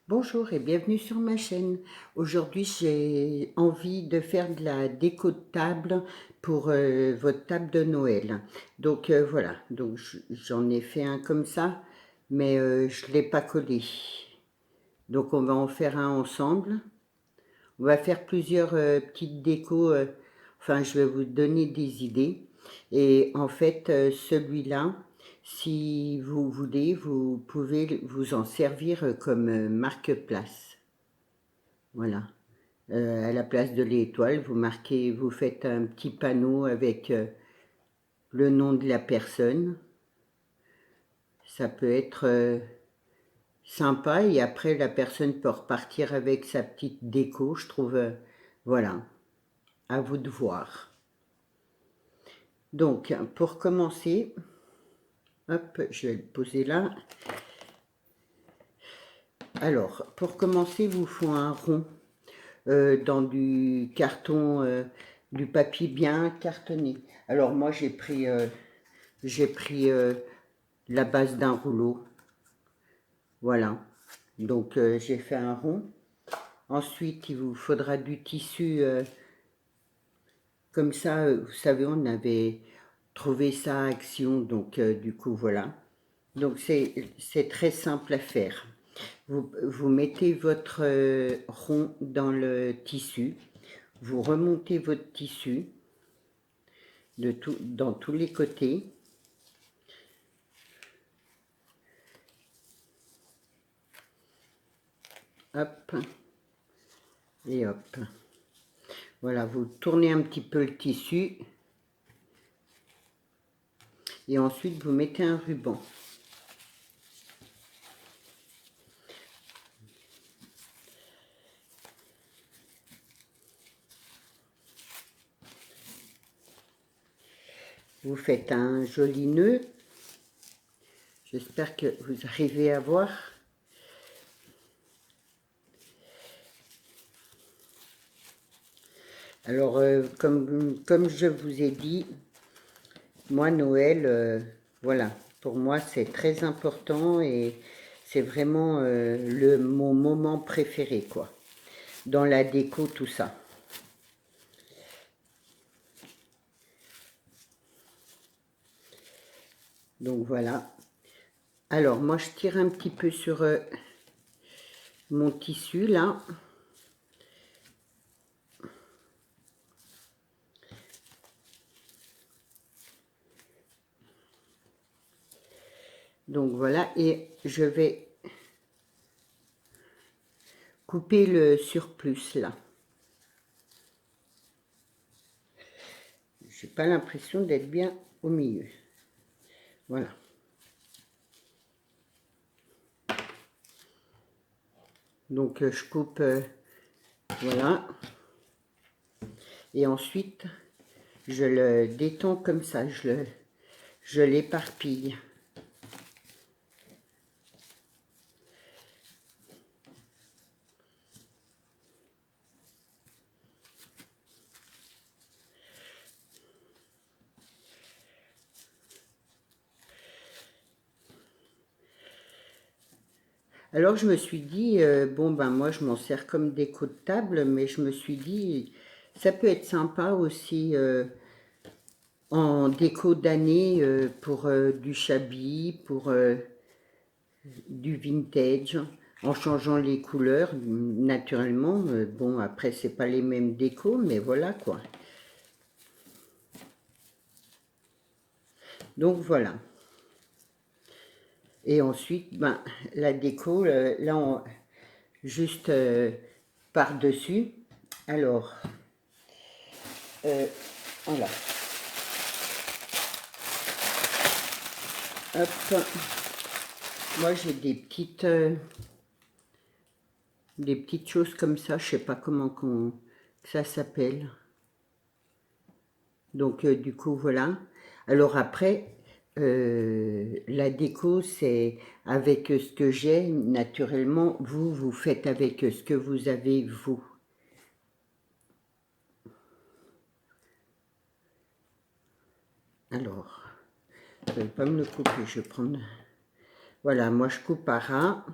Bonjour et bienvenue sur ma chaîne. Aujourd'hui, j'ai envie de faire de la déco de table pour votre table de Noël. Donc voilà, donc j'en ai fait un comme ça, mais je ne l'ai pas collé. Donc on va en faire un ensemble. On va faire plusieurs petites décos, enfin je vais vous donner des idées. Et en fait, celui-là, si vous voulez, vous pouvez vous en servir comme marque-place. Voilà. À la place de l'étoile, vous marquez, vous faites un petit panneau avec le nom de la personne. Ça peut être sympa et après la personne peut repartir avec sa petite déco, je trouve. Voilà, à vous de voir. Donc, pour commencer, hop, je vais le poser là. Alors, pour commencer, vous faut un rond dans du carton, du papier bien cartonné. Alors moi, j'ai pris la base d'un rouleau. Voilà. Donc j'ai fait un rond. Ensuite, il vous faudra du tissu comme ça. Vous savez, on avait trouvé ça à Action. Donc du coup, voilà. Donc c'est très simple à faire. Vous mettez votre rond dans le tissu. Vous remontez votre tissu dans tous les côtés. Hop. Et hop. Voilà, vous tournez un petit peu le tissu. Et ensuite, vous mettez un ruban. Vous faites un joli nœud. J'espère que vous arrivez à voir. Alors, comme je vous ai dit, moi, Noël, voilà, pour moi, c'est très important et c'est vraiment mon moment préféré, quoi. Dans la déco, tout ça. Donc, voilà. Alors, moi, je tire un petit peu sur mon tissu, là. Donc, voilà. Et je vais couper le surplus, là. J'ai pas l'impression d'être bien au milieu. Voilà. Donc je coupe, voilà. Et ensuite, je le détends comme ça, je l'éparpille. Alors je me suis dit, bon ben moi je m'en sers comme déco de table, mais je me suis dit, ça peut être sympa aussi en déco d'année pour du shabby, pour du vintage, en changeant les couleurs, naturellement. Bon, après, c'est pas les mêmes décos, mais voilà quoi. Donc voilà. Et ensuite, ben, la déco, là, juste par-dessus. Alors, voilà. Hop. Moi, j'ai des petites choses comme ça. Je sais pas comment ça s'appelle. Donc, du coup, voilà. Alors après, la déco, c'est avec ce que j'ai. Naturellement, vous faites avec ce que vous avez, vous. Alors, je ne vais pas me le couper, je vais prendre... Voilà, moi je coupe à ras.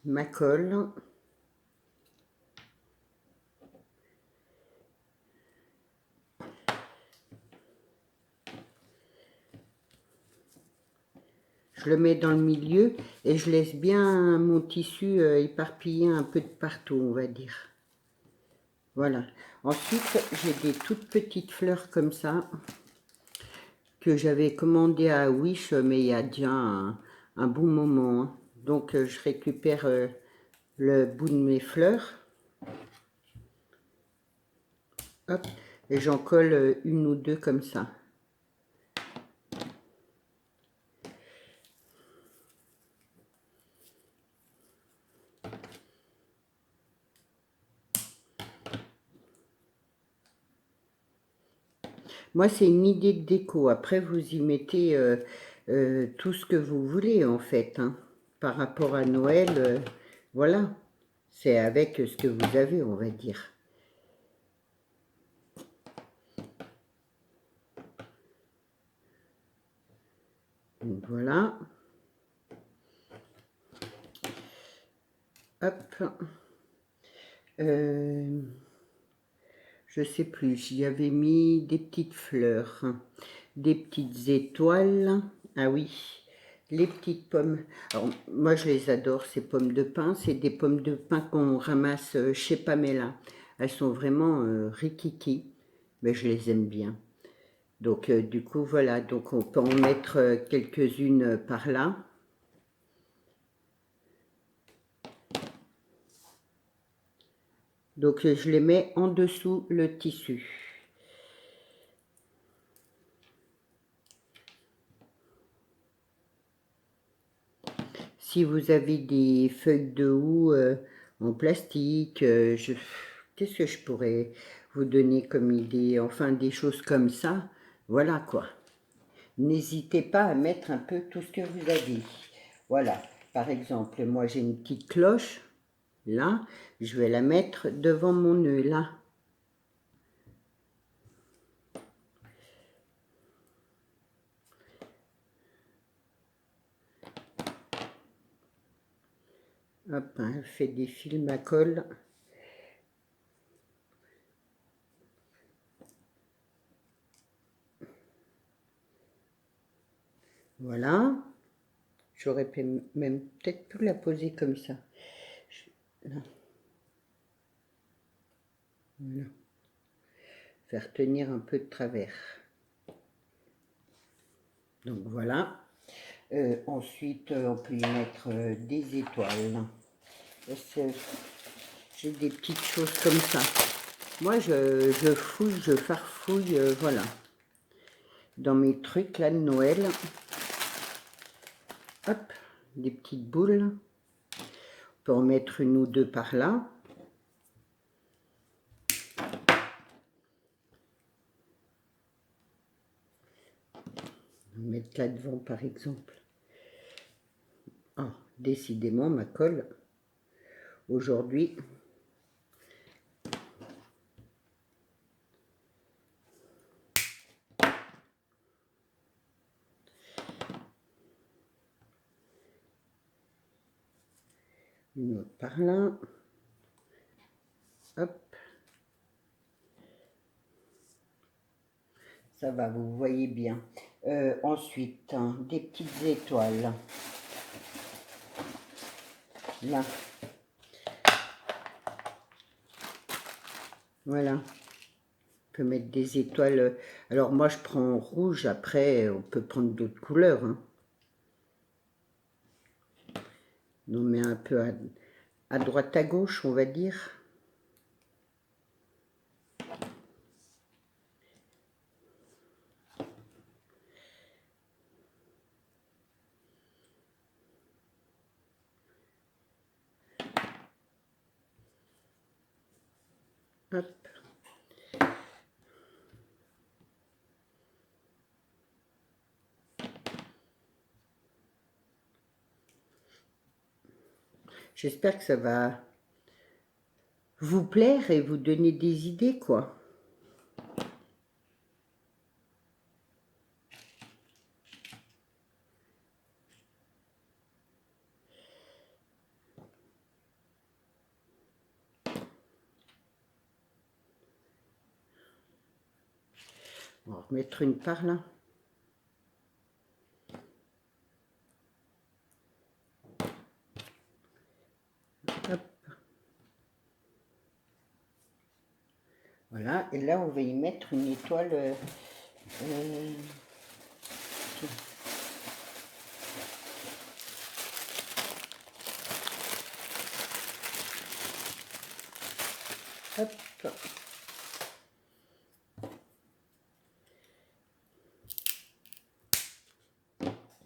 ma colle. Je le mets dans le milieu et je laisse bien mon tissu éparpillé un peu de partout, on va dire. Voilà. Ensuite, j'ai des toutes petites fleurs comme ça que j'avais commandées à Wish, mais il y a déjà un bon moment, hein. Donc, je récupère le bout de mes fleurs. Hop, et j'en colle une ou deux comme ça. Moi, c'est une idée de déco. Après, vous y mettez tout ce que vous voulez, en fait, hein. Par rapport à Noël, voilà. C'est avec ce que vous avez, on va dire. Donc, voilà. Hop. Je sais plus, j'y avais mis des petites fleurs, des petites étoiles. Ah oui, les petites pommes. Alors, moi, je les adore, ces pommes de pin. C'est des pommes de pin qu'on ramasse chez Pamela. Elles sont vraiment rikiki, mais je les aime bien. Donc, du coup, voilà. Donc, on peut en mettre quelques-unes par là. Donc, je les mets en dessous le tissu. Si vous avez des feuilles de houx en plastique, qu'est-ce que je pourrais vous donner comme idée? Enfin, des choses comme ça, voilà quoi. N'hésitez pas à mettre un peu tout ce que vous avez. Voilà, par exemple, moi j'ai une petite cloche, là, je vais la mettre devant mon nœud, là. Hop, hein, elle fait des fils à colle. Voilà. J'aurais même peut-être pu la poser comme ça. Là. Voilà. Faire tenir un peu de travers. Donc voilà. Ensuite, on peut y mettre des étoiles. J'ai des petites choses comme ça. Moi, je fouille, je farfouille, voilà. Dans mes trucs là de Noël. Hop, des petites boules. On peut en mettre une ou deux par là. On va mettre là devant par exemple. Ah, décidément ma colle aujourd'hui. Une autre par là. Hop. Ça va, vous voyez bien. Ensuite, hein, des petites étoiles. Là. Voilà. On peut mettre des étoiles. Alors moi, je prends rouge. Après, on peut prendre d'autres couleurs, hein. On met un peu à droite, à gauche, on va dire. Hop. J'espère que ça va vous plaire et vous donner des idées, quoi. On va remettre une par là. Hop. Voilà, et là on va y mettre une étoile. Hop.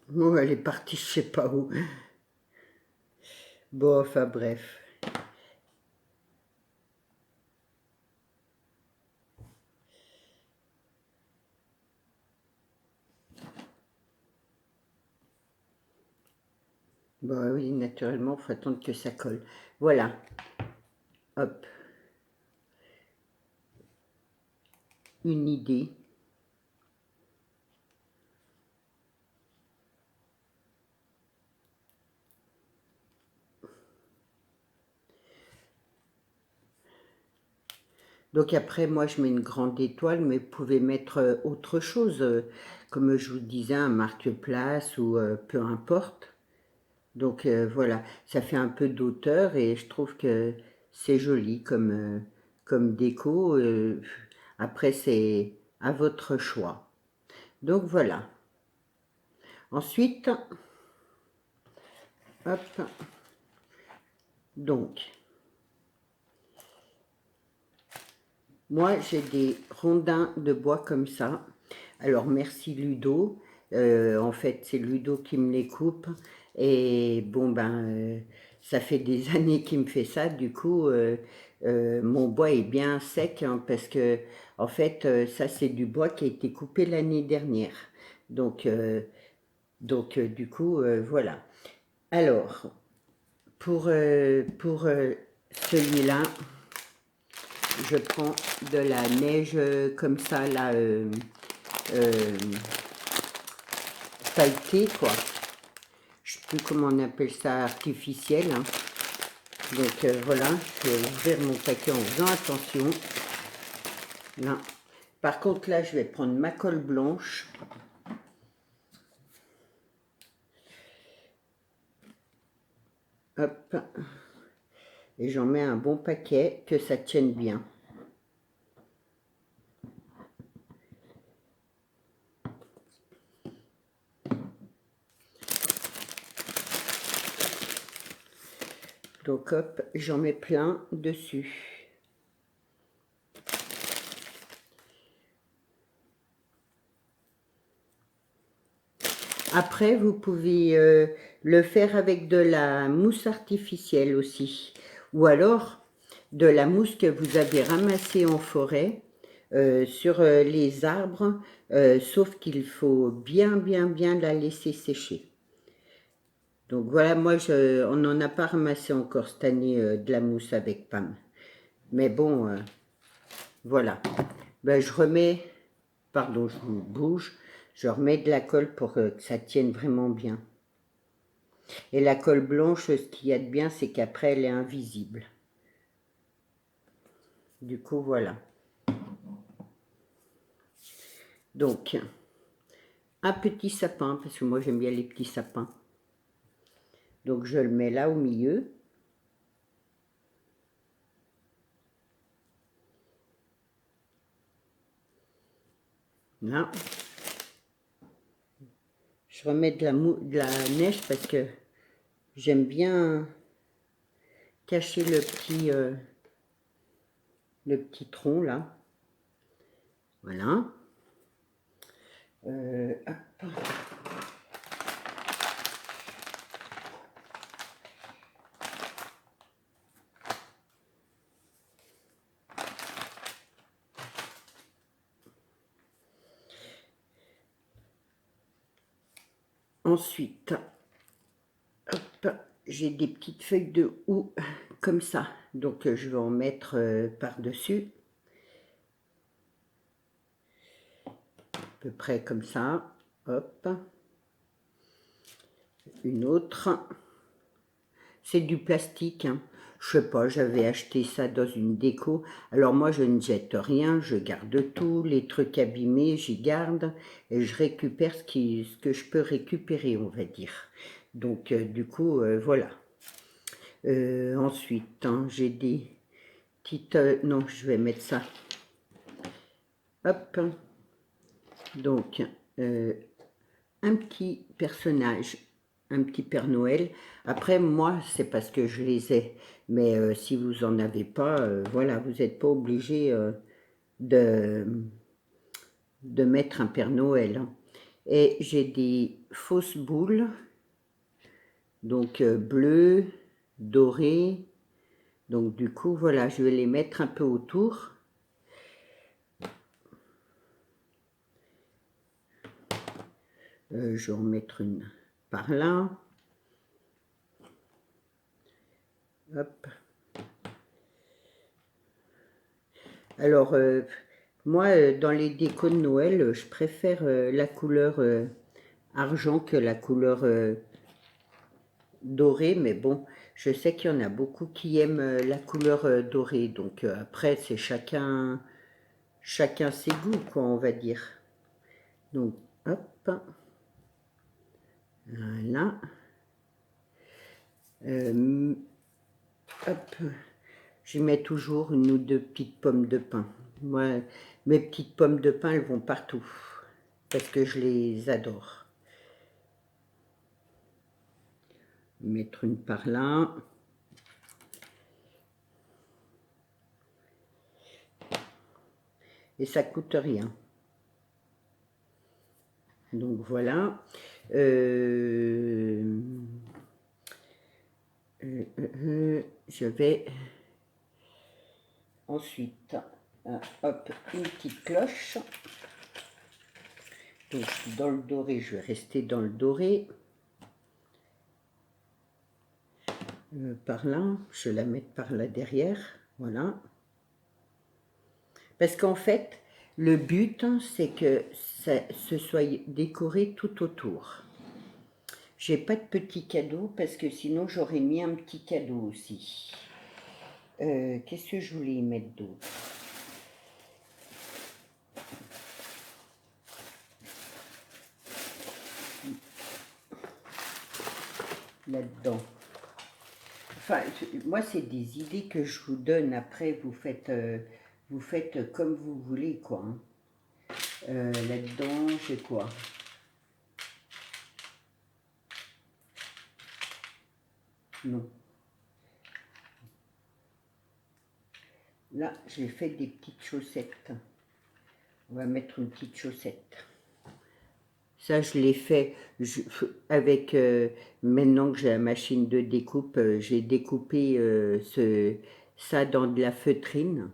Bon, elle est partie, je sais pas où. Bon, enfin bref. Bon, oui, naturellement, il faut attendre que ça colle. Voilà. Hop. Une idée. Donc après, moi, je mets une grande étoile, mais vous pouvez mettre autre chose, comme je vous disais, un marque-place ou peu importe. Donc voilà, ça fait un peu d'auteur et je trouve que c'est joli comme déco. Après, c'est à votre choix. Donc voilà. Ensuite, hop, donc, moi j'ai des rondins de bois comme ça. Alors merci Ludo. En fait, c'est Ludo qui me les coupe. Et bon, ben, ça fait des années qu'il me fait ça. Du coup, mon bois est bien sec hein, parce que, en fait, ça c'est du bois qui a été coupé l'année dernière. Donc, du coup, voilà. Alors, pour celui-là, je prends de la neige comme ça, là, euh, pailleté, quoi. Je sais plus comment on appelle ça, artificiel. Hein. Donc voilà, je vais ouvrir mon paquet en faisant attention. Là. Par contre, là, je vais prendre ma colle blanche. Hop. Et j'en mets un bon paquet, que ça tienne bien. Donc hop, j'en mets plein dessus. Après, vous pouvez le faire avec de la mousse artificielle aussi. Ou alors, de la mousse que vous avez ramassée en forêt sur les arbres. Sauf qu'il faut bien la laisser sécher. Donc voilà, moi, on n'en a pas ramassé encore cette année de la mousse avec Pam. Mais bon, voilà. Ben, je remets, pardon, je vous bouge, je remets de la colle pour que ça tienne vraiment bien. Et la colle blanche, ce qu'il y a de bien, c'est qu'après, elle est invisible. Du coup, voilà. Donc, un petit sapin, parce que moi, j'aime bien les petits sapins. Donc, je le mets là au milieu. Là. Je remets de la neige parce que j'aime bien cacher le petit tronc là. Voilà. Hop. Ensuite, hop, j'ai des petites feuilles de houx comme ça. Donc je vais en mettre par-dessus. À peu près comme ça. Hop. Une autre. C'est du plastique. Hein. Je sais pas, j'avais acheté ça dans une déco. Alors moi, je ne jette rien, je garde tout. Les trucs abîmés, j'y garde. Et je récupère ce que je peux récupérer, on va dire. Donc, du coup, voilà. Ensuite, hein, j'ai des petites... non, je vais mettre ça. Hop. Donc, un petit personnage, un petit Père Noël. Après, moi, c'est parce que je les ai. Mais si vous en avez pas, voilà, vous n'êtes pas obligé de, de mettre un Père Noël, hein. Et j'ai des fausses boules, donc bleues, dorées. Donc du coup, voilà, je vais les mettre un peu autour. Je vais en mettre une par là. Hop. Alors, moi, dans les décos de Noël, je préfère la couleur argent que la couleur dorée, mais bon, je sais qu'il y en a beaucoup qui aiment la couleur dorée, donc après, c'est chacun ses goûts, quoi, on va dire. Donc, hop, voilà. Hop, j'y mets toujours une ou deux petites pommes de pin. Moi, mes petites pommes de pin, elles vont partout, parce que je les adore. Mettre une par là. Et ça coûte rien. Donc voilà. Je vais ensuite, hop, une petite cloche. Donc dans le doré, je vais rester dans le doré. Par là, je vais la mettre par là derrière. Voilà. Parce qu'en fait, le but, c'est que ça se soit décoré tout autour. J'ai pas de petit cadeau parce que sinon j'aurais mis un petit cadeau aussi. Qu'est-ce que je voulais y mettre d'autre? Là-dedans. Enfin, moi, c'est des idées que je vous donne. Après, vous faites comme vous voulez, quoi, hein. Là-dedans, j'ai quoi? Non. Là, j'ai fait des petites chaussettes. On va mettre une petite chaussette. Ça, je l'ai fait avec, maintenant que j'ai la machine de découpe, j'ai découpé ça dans de la feutrine.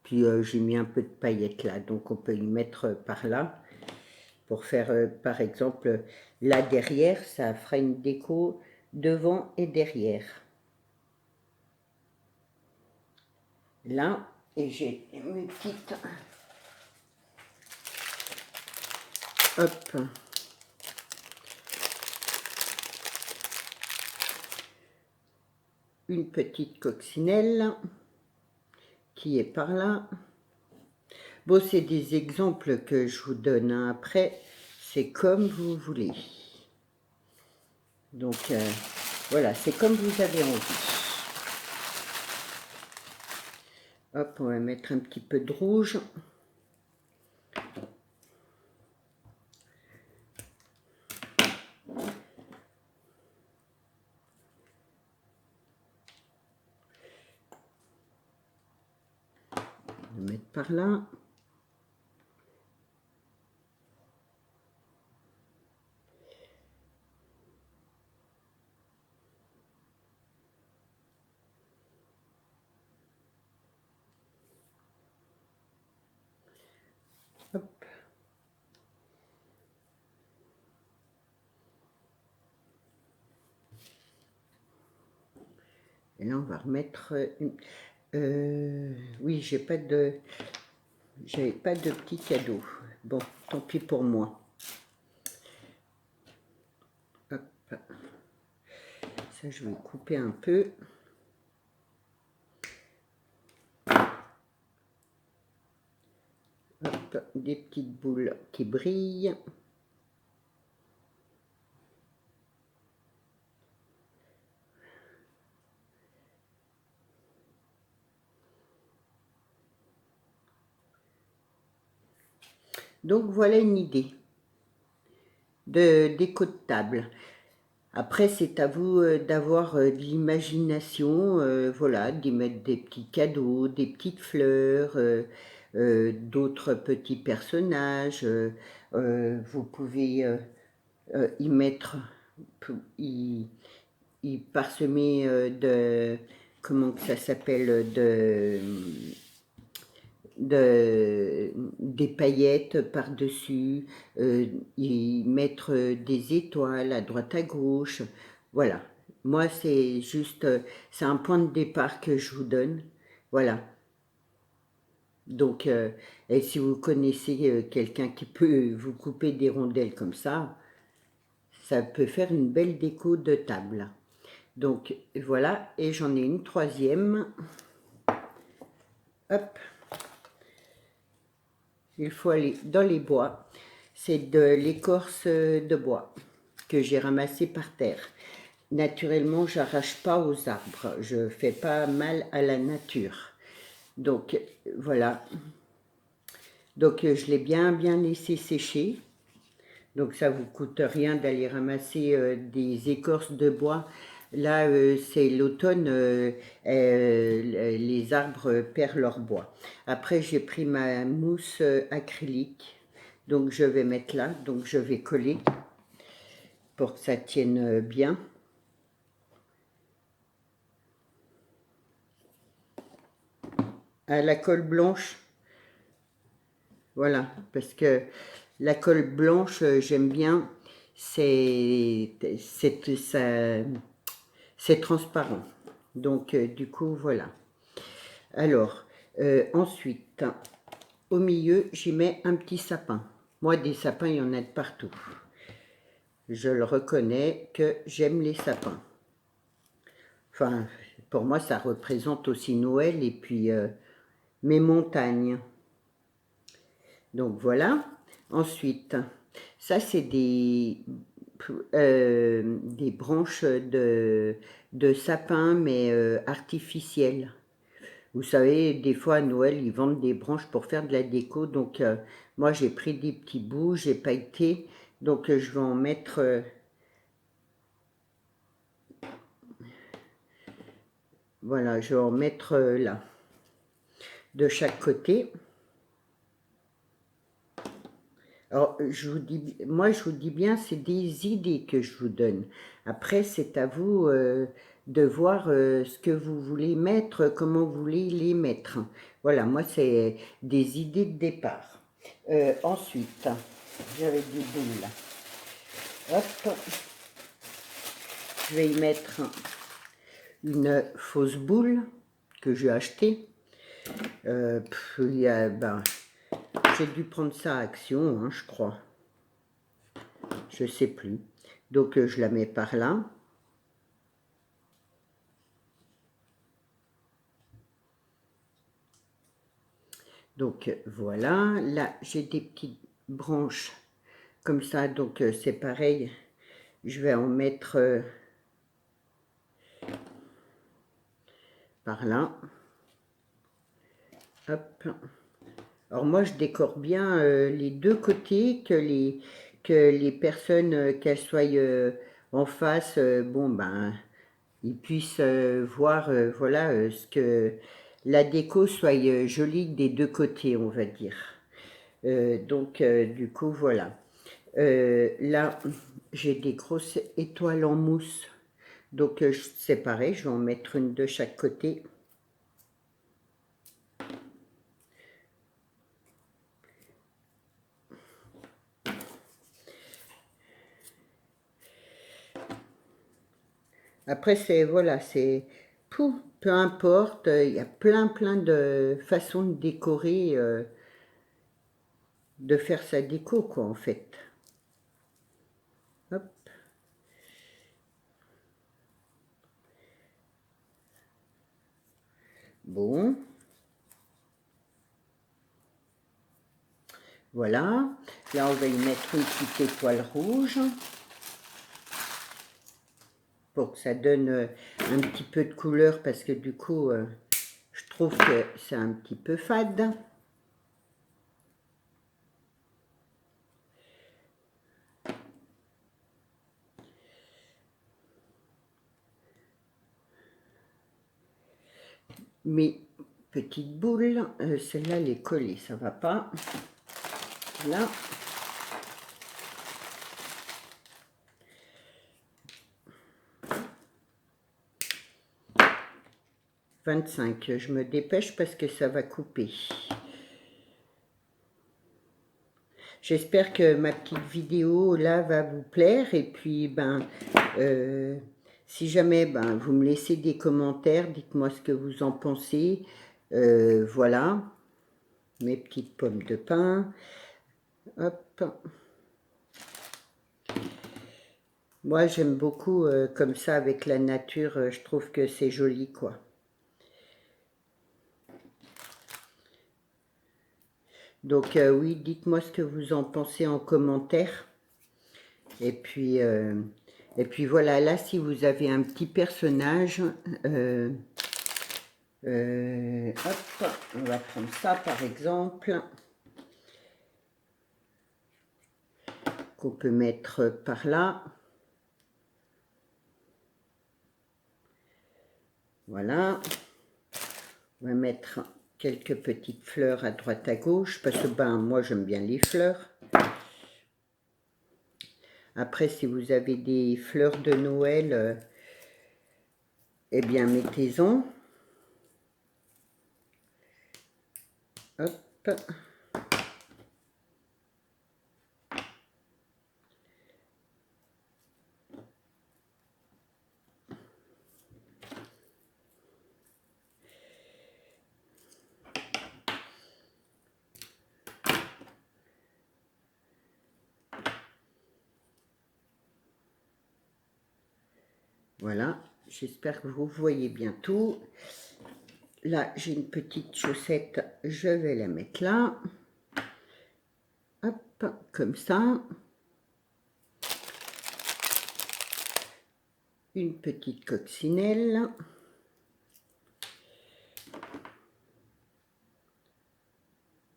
Puis j'ai mis un peu de paillettes là, donc on peut y mettre par là. Pour faire, par exemple, là derrière, ça fera une déco devant et derrière. Là, et j'ai mes petites... Hop. Une petite coccinelle qui est par là. Bon, c'est des exemples que je vous donne, hein. Après, c'est comme vous voulez. Donc, voilà, c'est comme vous avez envie. Hop, on va mettre un petit peu de rouge. On va mettre par là. Hop. Et là, on va remettre... oui, j'avais pas de petit cadeau. Bon, tant pis pour moi. Hop. Ça, je vais couper un peu. hop, des petites boules qui brillent. Donc voilà une idée de déco de table. Après, c'est à vous d'avoir de l'imagination, voilà, d'y mettre des petits cadeaux, des petites fleurs, d'autres petits personnages. Vous pouvez y mettre, y, y parsemer de, comment que ça s'appelle, des paillettes par-dessus, y mettre des étoiles à droite à gauche. Voilà, moi c'est juste, c'est un point de départ que je vous donne. Voilà. Donc, et si vous connaissez quelqu'un qui peut vous couper des rondelles comme ça peut faire une belle déco de table. Donc voilà, et j'en ai une troisième. Hop. Il faut aller dans les bois. C'est de l'écorce de bois que j'ai ramassé par terre. Naturellement, j'arrache pas aux arbres. Je fais pas mal à la nature. Donc voilà. Donc je l'ai bien laissé sécher. Donc ça vous coûte rien d'aller ramasser des écorces de bois. Là, c'est l'automne, les arbres perdent leur bois. Après, j'ai pris ma mousse acrylique. Donc je vais mettre là. Donc je vais coller pour que ça tienne bien. À la colle blanche. Voilà, parce que la colle blanche, j'aime bien. C'est transparent. Donc, du coup, voilà. Alors, ensuite, au milieu, j'y mets un petit sapin. Moi, des sapins, il y en a de partout. Je le reconnais que j'aime les sapins. Enfin, pour moi, ça représente aussi Noël et puis mes montagnes. Donc, voilà. Ensuite, ça, c'est des branches de sapin, mais artificielles. Vous savez, des fois à Noël, ils vendent des branches pour faire de la déco. Donc, moi, j'ai pris des petits bouts, j'ai pailleté. Donc, je vais en mettre... voilà, je vais en mettre là, de chaque côté. Alors, moi, je vous dis bien, c'est des idées que je vous donne. Après, c'est à vous de voir ce que vous voulez mettre, comment vous voulez les mettre. Voilà, moi, c'est des idées de départ. Ensuite, j'avais des boules là. Hop, je vais y mettre une fausse boule que j'ai achetée. J'ai dû prendre ça à Action, hein, je crois. Je sais plus. Donc je la mets par là. Donc voilà, là j'ai des petites branches comme ça, donc c'est pareil. Je vais en mettre par là. Hop. Alors moi je décore bien les deux côtés, que les personnes, qu'elles soient en face, bon ben, ils puissent voir, voilà, ce que la déco soit jolie des deux côtés, on va dire. Donc, du coup, voilà. Là, j'ai des grosses étoiles en mousse. Donc, c'est pareil, je vais en mettre une de chaque côté. Après, c'est, voilà, c'est, peu importe, il y a plein de façons de décorer, de faire sa déco, quoi, en fait. Hop. Bon. Voilà. Là, on va y mettre une petite étoile rouge pour que ça donne un petit peu de couleur, parce que du coup, je trouve que c'est un petit peu fade. Mes petites boules, celle-là, elle est collée, ça va pas. Là. « 25 », je me dépêche parce que ça va couper. J'espère que ma petite vidéo là va vous plaire, et puis si jamais vous me laissez des commentaires, dites-moi ce que vous en pensez. Voilà, mes petites pommes de pin. Hop. Moi j'aime beaucoup comme ça avec la nature, je trouve que c'est joli quoi. Donc oui, dites-moi ce que vous en pensez en commentaire. Et puis voilà, là si vous avez un petit personnage, hop, on va prendre ça par exemple, qu'on peut mettre par là. Voilà. On va mettre quelques petites fleurs à droite à gauche, parce que moi j'aime bien les fleurs. Après, si vous avez des fleurs de Noël, eh bien mettez-en. Hop. Voilà, j'espère que vous voyez bien tout. Là, j'ai une petite chaussette, je vais la mettre là. Hop, comme ça. Une petite coccinelle.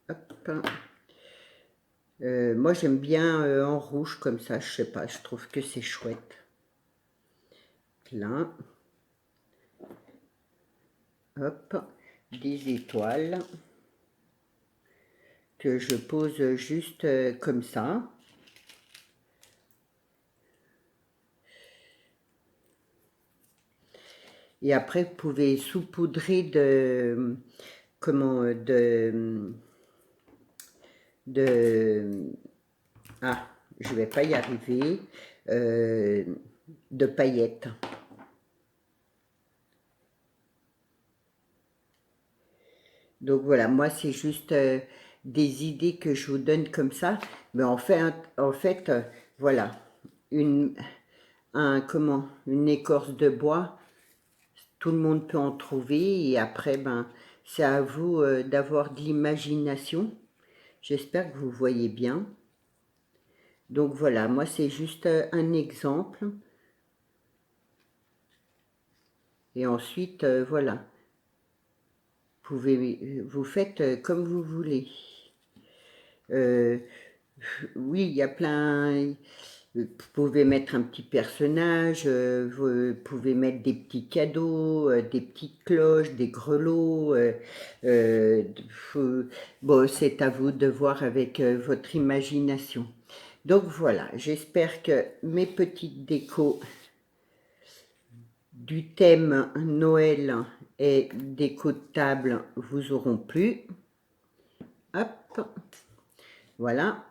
Hop. Moi, j'aime bien en rouge comme ça, je sais pas, je trouve que c'est chouette. Là. Hop, des étoiles que je pose juste comme ça. Et après, vous pouvez saupoudrer de, comment, ah, je vais pas y arriver, de paillettes. Donc voilà, moi c'est juste des idées que je vous donne comme ça, mais en fait voilà, une écorce de bois, tout le monde peut en trouver, et après c'est à vous d'avoir de l'imagination. J'espère que vous voyez bien. Donc voilà, moi c'est juste un exemple. Et ensuite, voilà, vous faites comme vous voulez. Oui, il y a plein... Vous pouvez mettre un petit personnage, vous pouvez mettre des petits cadeaux, des petites cloches, des grelots. Bon, c'est à vous de voir avec votre imagination. Donc voilà, j'espère que mes petites décos du thème Noël et déco de table vous auront plu. Hop, voilà.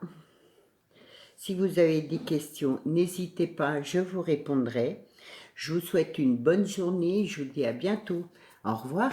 Si vous avez des questions, n'hésitez pas, je vous répondrai. Je vous souhaite une bonne journée, je vous dis à bientôt. Au revoir.